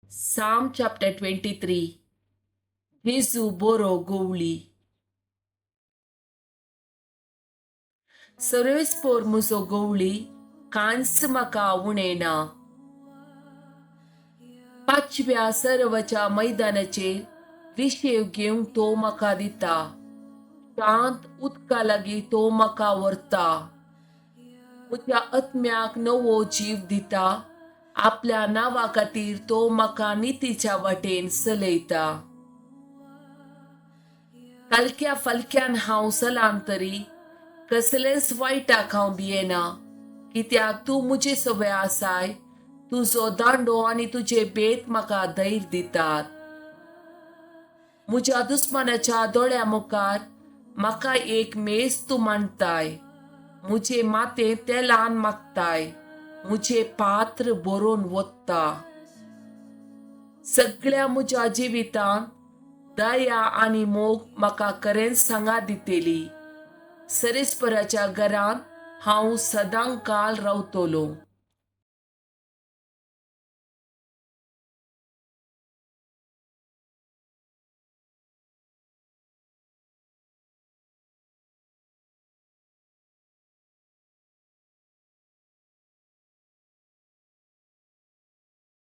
Psalm chapter 23. Jesu boro gowli. सर्वेस्पोर मुजो गवळी कांस म्हाका उणेना. पाचव्या सर्वच्या मैदानाचेर विशेव घेवंक तो म्हाका दिता. शांत उदका लागीं तो म्हाका व्हरता. म्हज्या आत्म्याक नवो जीव दिता. आपल्या नांवा खातीर तो म्हाका नितीच्या वाटेन चलयता. कालक्या फालक्यान हांव चलां तरी कसलेच वायटाक हांव भियेना. कित्याक तूं म्हजे सवय आसाय. तुजो दांडो आनी तुजे बेत म्हाका धैर्य दितात. म्हज्या दुस्मानाच्या दोळ्या मुखार म्हाका एक मेज तूं मांडटाय. म्हजे माथेंत तेलान मागताय. म्हजे पात्र भरून वता. सगळ्या म्हज्या जिवितांत दया आनी मोग म्हाका खरेंच सांगा दितेली. सरेस्पराच्या घरांत हांव सदां काल रावतलों.